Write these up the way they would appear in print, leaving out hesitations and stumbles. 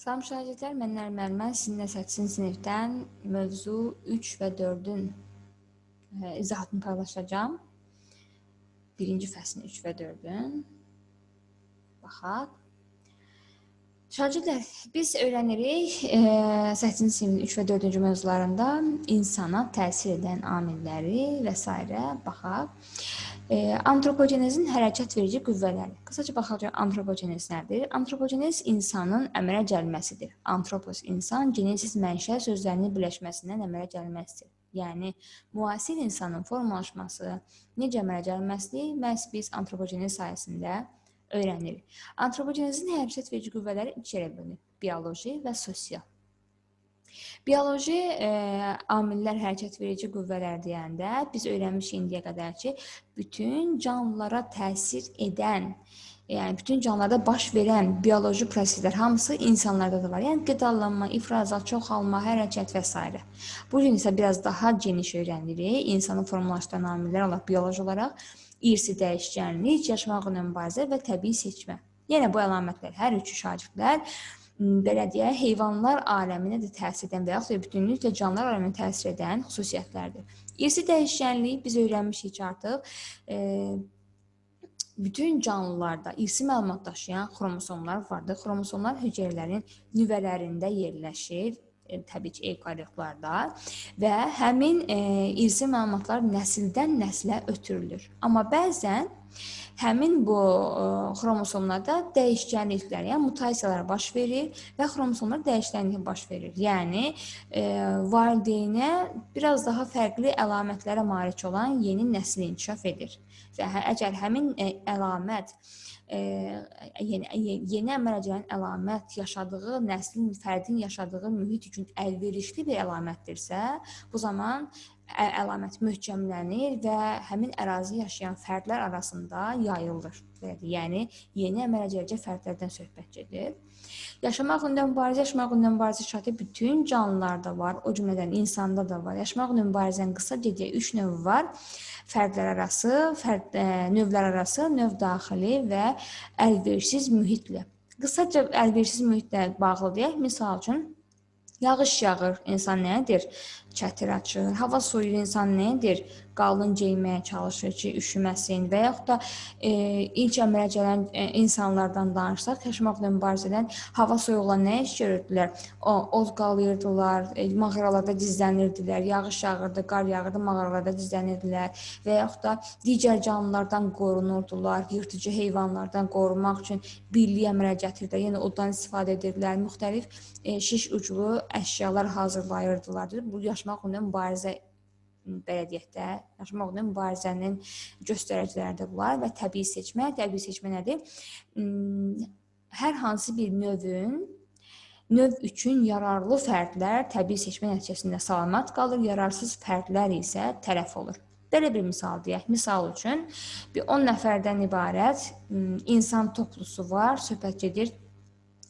Salam şagirdlər, mən Nərmin Əlmən sizinlə 8-ci sinifdən mövzu 3 və 4-ün izahatını paylaşacağam. Birinci fəslin 3 və 4-ün. Baxaq. Şagirdlər, biz öyrənirik 8-ci sinifin 3 və 4-cü mövzularında insana təsir edən amilləri və s. baxaq. Antropogenezin hərəkət verici qüvvələri. Qısaca baxacaq, antropogenez nədir? Antropogenez insanın əmələ gəlməsidir. Antropos insan, genesis mənşə sözlərinin birləşməsindən əmələ gəlməsidir. Yəni, müasir insanın formalaşması, necə əmələ gəlməsidir, məhz biz antropogenez sayəsində öyrənirik. Antropogenezin hərəkət verici qüvvələri iki yerə bölünür: bioloji və sosial. Bioloji amillər hərəkət verici qüvvələr deyəndə biz öyrənmişik indiyə qədər ki, bütün canlılara təsir edən, yəni bütün canlılarda baş verən bioloji proseslər hamısı insanlarda da var. Yəni qidalanma, ifrazat, çoxalma, hərəkət və s. Bu gün isə biraz daha geniş öyrənirik. İnsanı formalaşdıran amillər olaraq, bioloji olaraq irsi dəyişkənlik, yaşamaqla mübarizə və təbii seçmə. Yəni bu əlamətlər hər üçü şagirdlər belə deyək, heyvanlar aləminə də təsir edən və yaxud da bütünlüklə canlılar aləminə təsir edən xüsusiyyətlərdir. İrsi dəyişkənlik biz öyrənmişik ki, artıq bütün canlılarda irsi məlumat daşıyan xromosomlar vardır. Xromosomlar hüceyrələrin nüvələrində yerləşir, təbii ki, eukaryotlarda və həmin irsi məlumatlar nəsildən nəslə ötürülür. Amma bəzən həmin bu xromosomlarda dəyişkənliklər, yəni mutasiyalar baş verir və xromosomlar dəyişkənlik baş verir. Yəni, valideynə biraz daha fərqli əlamətlərə malik olan yeni nəsil inkişaf edir. Və əgər həmin əlamət, yeni əmələ gələn əlamət yaşadığı nəslin, fərdin yaşadığı mühit üçün əlverişli bir əlamətdirsə, bu zaman əlamət möhkəmlənir və həmin ərazi yaşayan fərdlər arasında yayılır. Yəni, yeni əmələ gələcək fərdlərdən söhbət gedir. Yaşamaq uğrunda mübarizə şərti bütün canlılarda var, o cümlədən insanda da var. Yaşamaq uğrunda mübarizənin qısaca 3 növü var. Fərdlər arası, növlər arası, növ daxili və əlverişsiz mühitlə. Qısaca əlverişsiz mühitlə bağlı deyək, misal üçün, yağış yağır, insan nə edir? Çətir açır. Hava soyuyur, insan nə edir? Qalın geyməyə çalışır ki, üşüməsin və yaxud da ilk əmələ gələn insanlardan danışsaq, yaşamaqla mübarizədən hava soyuqla nə iş görürdülər? Od qalıyırdılar, mağaralarda gizlənirdilər, yağış yağırdı, qar yağırdı, mağaralarda gizlənirdilər və yaxud da digər canlılardan qorunurdular, yırtıcı heyvanlardan qorunmaq üçün birlik əmələ gətirdilər, yəni oddan istifadə edirdilər, müxtəlif şiş uclu əşyalar hazırlayırdılar. Bu yaşamaq uğrunda mübarizə, belə deyək də, yaşamaq uğrunda mübarizənin göstəriciləri də bunlar və təbii seçmə. Təbii seçmə nədir? Hər hansı bir növ üçün yararlı fərdlər təbii seçmə nəticəsində salamat qalır, yararsız fərdlər isə tələf olur. Belə bir misal deyək. Misal üçün, 10 nəfərdən ibarət insan toplusu var, söhbət gedir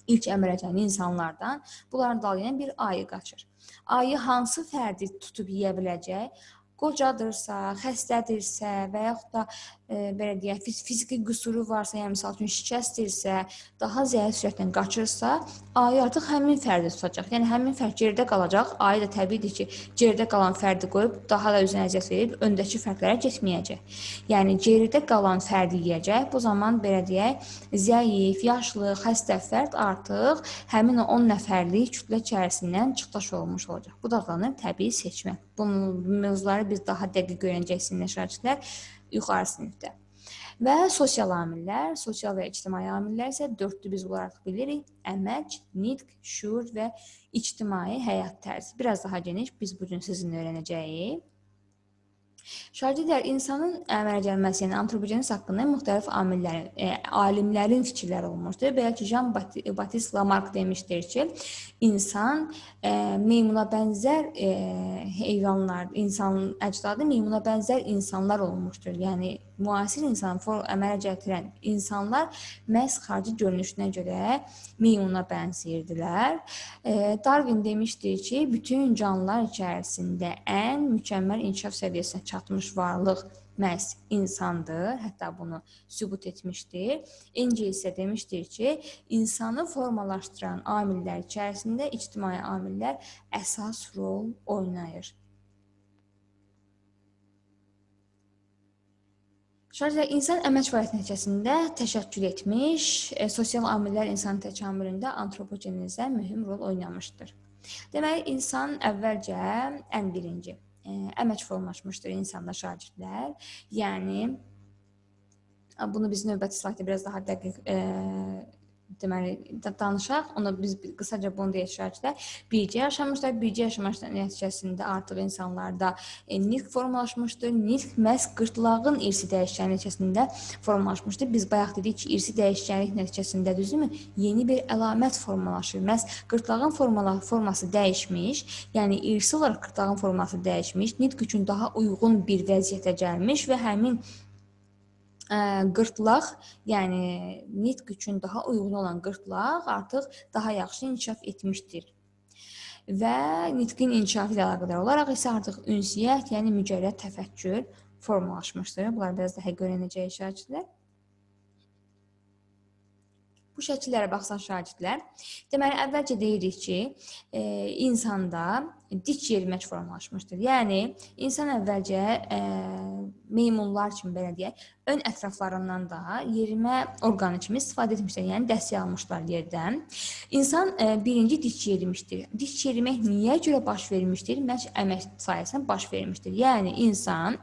ilk əmələ gələn insanlardan. Bunların dalıyla bir ayı qaçır. Ayı hansı fərdi tutub yeyə biləcək? Qocadırsa, xəstədirsə və yaxud da belə deyək, fiziki qüsuru varsa, yəni misal üçün şikəstdirsə, daha zəif sürətlə qaçırsa, ayı artıq həmin fərdi tutacaq. Yəni həmin fərd geridə qalacaq. Ayı da təbiidir ki, geridə qalan fərdi qoyub daha da özünə əziyyət verib öndəki fərdlərə getməyəcək. Yəni geridə qalan fərdi yeyəcək. Bu zaman belə deyək, zəif, yaşlı, xəstə fərd artıq həmin o 10 nəfərlik kütlə içərisindən çıxdaş olmuş olacaq. Bu da adlanır təbii seçmə. Bu mövzuları biz daha dəqiq öyrənəcəksiniz şagirdlər yuxarı sinifdə. Və sosial amillər, sosial və ictimai amillər isə 4-lü biz olaraq bilirik. Əmək, nitq, şuur və ictimai həyat tərzi. Biraz daha geniş biz bu gün sizinlə öyrənəcəyik. Şagirdlər, insanın əmələ gəlməsi, yəni antropogenez haqqında müxtəlif alimlərin fikirləri olmuşdur. Belə ki, Jean-Baptiste Lamarck demişdir ki, insan meymuna bənzər heyvanlar, insanın əcdadı meymuna bənzər insanlar olmuşdur. Yəni, müasir insanı əmələ gətirən insanlar məhz xarici görünüşünə görə meymuna bənzəyirdilər. Darwin demişdir ki, bütün canlılar içərisində ən mükəmməl inkişaf səviyyəsinə çatmış varlıq məhz insandır, hətta bunu sübut etmişdir. Engel isə demişdir ki, insanı formalaşdıran amillər içərisində ictimai amillər əsas rol oynayır. Şairlər insan əmək fəaliyyəti nəticəsində təşəkkül etmiş, sosial amillər insan təkamülündə antropogenezə mühüm rol oynamışdır. Deməli, insan əvvəlcə ən birinci əmək formalaşmışdır insanda şagirdlər. Yəni bunu biz növbəti slaytda biraz daha dəqiq deməli danışaq. Ona biz qısaca bunu deyək şagirdlər. Bircə yaşamışlar. Bircə yaşamışlar nəticəsində artıq insanlarda nitq formalaşmışdır. Nitq məhz qırtlağın irsi dəyişkənliyi nəticəsində formalaşmışdır. Biz bayaq dedik ki, irsi dəyişkənlik nəticəsində düzdürmü? Yeni bir əlamət formalaşır. Məhz qırtlağın forması dəyişmiş, yəni irsi olaraq qırtlağın forması dəyişmiş, nitq üçün daha uyğun bir vəziyyətə gəlmiş və həmin qırtlaq, yəni nitq üçün daha uyğun olan qırtlaq artıq daha yaxşı inkişaf etmişdir. Və nitqin inkişafı ilə əlaqədar olaraq isə artıq ünsiyyət, yəni mücərrəd təfəkkür formalaşmışdır. Bunları biraz daha öyrənəcəyik şagirdlər. Bu şəkillərə baxsan şagirdlər, deməli əvvəlcə deyirik ki, insanda dik yerimək formalaşmışdır. Yəni insan əvvəlcə meymunlar kimi belə deyək, ön ətraflarından da yerimə orqanı kimi istifadə etmişlər, yəni dəstək almışlar yerdən. İnsan birinci dik yerimişdir. Dik yerimək niyə görə baş vermişdir? Məhz əmək sayəsində baş vermişdir. Yəni insan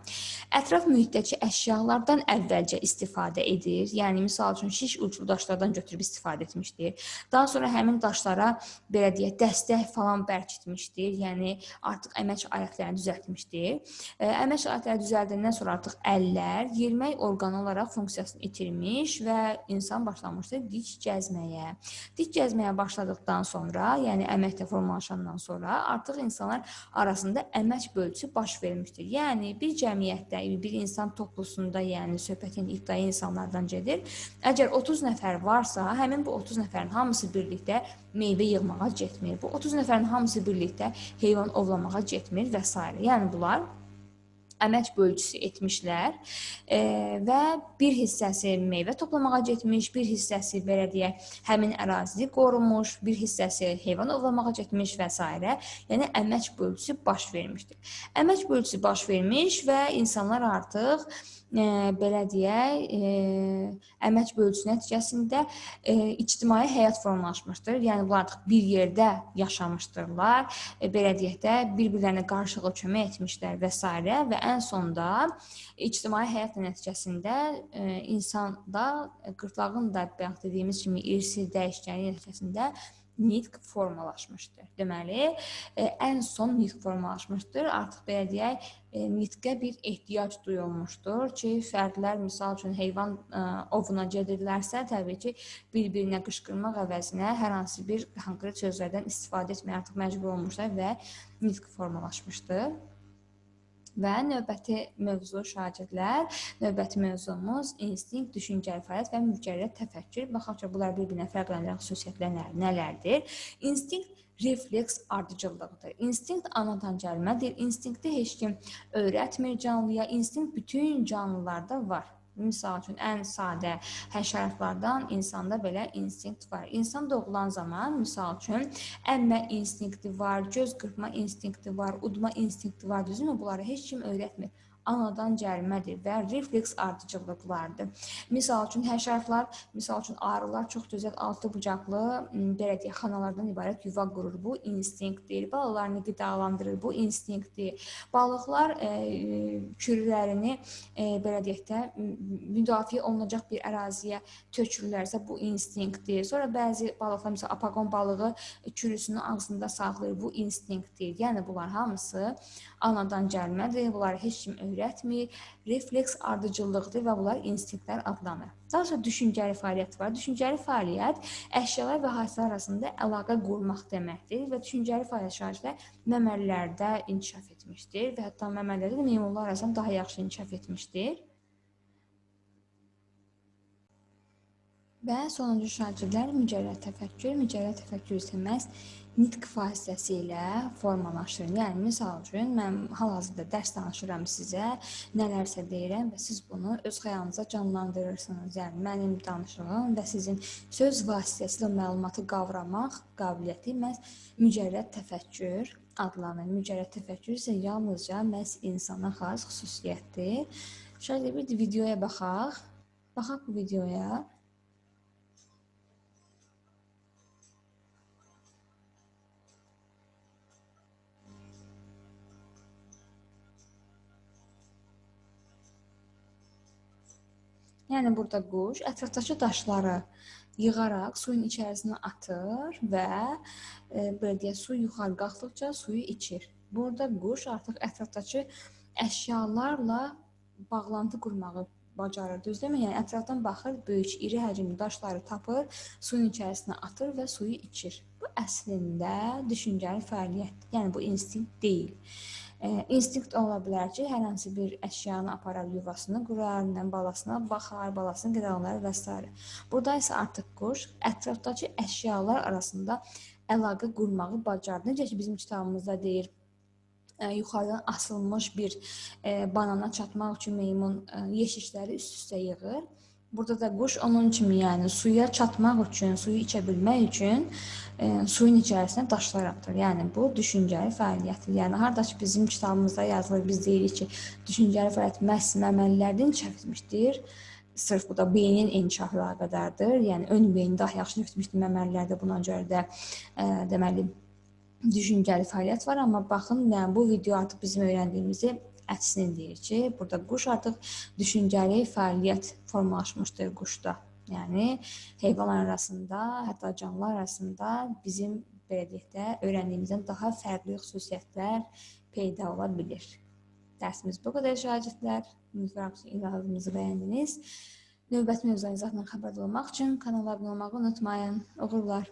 ətraf mühitdəki əşyalardan əvvəlcə istifadə edir. Yəni misal üçün şiş uclu daşlardan götürüb istifadə etmişdir. Daha sonra həmin daşlara belə deyək, dəstək falan bərkitmişdir. Yəni artıq əmək alətlərini düzəltmişdir. Əmək alətləri düzəldəndən sonra artıq əllər yerimək orqanı olaraq funksiyasını itirmiş və insan başlamışdır dik gəzməyə. Dik gəzməyə başladıqdan sonra, yəni əməkdə formalaşandan sonra artıq insanlar arasında əmək bölgüsü baş vermişdir. Yəni bir cəmiyyətdə, bir insan toplusunda, yəni söhbətin ibtidai insanlardan gedir. Əgər 30 nəfər varsa, həmin bu 30 nəfərin hamısı birlikdə meyvə yığmağa getmir. Bu 30 nəfərin hamısı birlikdə heyvan ovlamağa getmir və s. Yəni bunlar əmək bölgüsü etmişlər və bir hissəsi meyvə toplamağa getmiş, bir hissəsi belə deyək, həmin ərazini qorumuş, bir hissəsi heyvan ovlamağa getmiş və s. Yəni əmək bölgüsü baş vermişdir. Əmək bölgüsü baş vermiş və insanlar artıq belə deyək, əmək bölgüsü nəticəsində ictimai həyat formalaşmışdır. Yəni bunlar artıq bir yerdə yaşamışdırlar. Belə deyək də, bir-birlərinə qarşılıqlı kömək etmişlər və s. və ən sonda ictimai həyat nəticəsində insanda qırtlağın da bayaq dediyimiz kimi irsi dəyişkənliyi nəticəsində nitq formalaşmışdır. Deməli, ən son nitq formalaşmışdır. Artıq belə deyək, nitqə bir ehtiyac duyulmuşdur ki, fərdlər misal üçün heyvan ovuna gedirlərsə, təbii ki, bir-birinə qışqırmaq əvəzinə hər hansı bir konkret sözlərdən istifadə etməyə artıq məcbur olmuşlar və nitq formalaşmışdır. Və növbəti mövzu şagirdlər, növbəti mövzumuz instinkt, düşüncəli fəaliyyət və mücərrəd təfəkkür. Baxaq ki, bunlar bir-birinə fərqləndirən xüsusiyyətlər nələrdir? İnstinkt refleks ardıcıllıqdır. İnstinkt anadan gəlmədir. İnstinkti heç kim öyrətmir canlıya. Instinkt bütün canlılarda var. Misal üçün, ən sadə həşəratlardan insanda belə instinkt var. İnsan doğulan zaman, misal üçün, əmmə instinkti var, göz qırpma instinkti var, udma instinkti var, düzmü? Bunları heç kim öyrətmir. Anadan gəlmədir və refleks ardıcıllıqlardır. Misal üçün, həşəratlar, misal üçün, arılar çox gözəl altı bucaqlı, belə deyək, xanalardan ibarət yuva qurur. Bu instinktdir. Balalarını qidalandırır. Bu instinktdir. Balıqlar kürlərini, belə deyək də, müdafiə olunacaq bir əraziyə tökürlərsə, bu instinktdir. Sonra bəzi balıqlar, məsələn, apagon balığı kürüsünü ağzında saxlayır. Bu instinktdir. Yəni, bunlar hamısı anadan gəlmədir. Bunları heç kim öyrətmir. Refleks ardıcıllıqdır və bunlar instinktlər adlanır. Daha sonra düşüncəli fəaliyyət var. Düşüncəli fəaliyyət əşyalar və hadisələr arasında əlaqə qurmaq deməkdir və düşüncəli fəaliyyət şagirdlər məməlilərdə inkişaf etmişdir və hətta məməlilərdə də meymunlar arasında daha yaxşı inkişaf etmişdir. Və sonuncu şagirdlər mücərrəd təfəkkür. Mücərrəd təfəkkür isə məhz nitq vasitəsilə formalaşır. Yəni misal üçün mən hal-hazırda dərs danışıram sizə, nələrsə deyirəm və siz bunu öz xəyalınızda canlandırırsınız. Yəni mənim danışığım və sizin söz vasitəsilə məlumatı qavramaq qabiliyyəti məhz mücərrəd təfəkkür adlanır. Mücərrəd təfəkkür isə yalnızca məhz insana xas xüsusiyyətdir. Şöyle bir videoya baxaq. Baxaq bu videoya. Yəni burada quş ətrafdakı daşları yığaraq suyun içərisinə atır və belə deyək, su yuxarı qalxdıqca suyu içir. Burada quş artıq ətrafdakı əşyalarla bağlantı qurmağı bacarır. Düzdürmü? Yəni ətrafdan baxır, böyük, iri həcmli daşları tapır, suyun içərisinə atır və suyu içir. Bu əslində düşüncəli fəaliyyətdir. Yəni bu instinkt deyil. İnstinkt ola bilər ki, hər hansı bir əşyanı aparar yuvasını qurar, balasına baxar, balasını qidalar və s. Burada isə artıq quş ətrafdakı əşyalar arasında əlaqə qurmağı bacardı. Necə ki, bizim kitabımızda deyir, yuxarıdan asılmış bir banana çatmaq üçün meymun yeşikləri üst-üstə yığır. Burada da quş onun kimi, yəni suya çatmaq üçün, suyu içə bilmək üçün suyun içərisinə daşlar atır. Yəni bu düşüncəli fəaliyyətdir. Yəni harda ki bizim kitabımızda yazılır, biz deyirik ki, düşüncəli fəaliyyət məhz məməlilərdə inkişaf etmişdir. Sırf bu da beynin inkişafı ilə əlaqədardır. Yəni ön beyin daha yaxşı inkişaf etmişdir məməlilərdə, buna görə də deməli düşüncəli fəaliyyət var, amma baxın, yəni bu video artıq bizim öyrəndiyimizi əksini deyir ki, burada quş artıq düşüncəli fəaliyyət formalaşmışdır quşda. Yəni heyvanlar arasında, hətta canlılar arasında bizim belə deyək də öyrəndiyimizdən daha fərqli xüsusiyyətlər peyda ola bilir. Dərsimiz bu qədər şagirdlər. Ümidvaram ki, iradımızı bəyəndiniz. Növbəti mövzulardan xəbərdar olmaq üçün kanala abunə olmağı unutmayın. Uğurlar.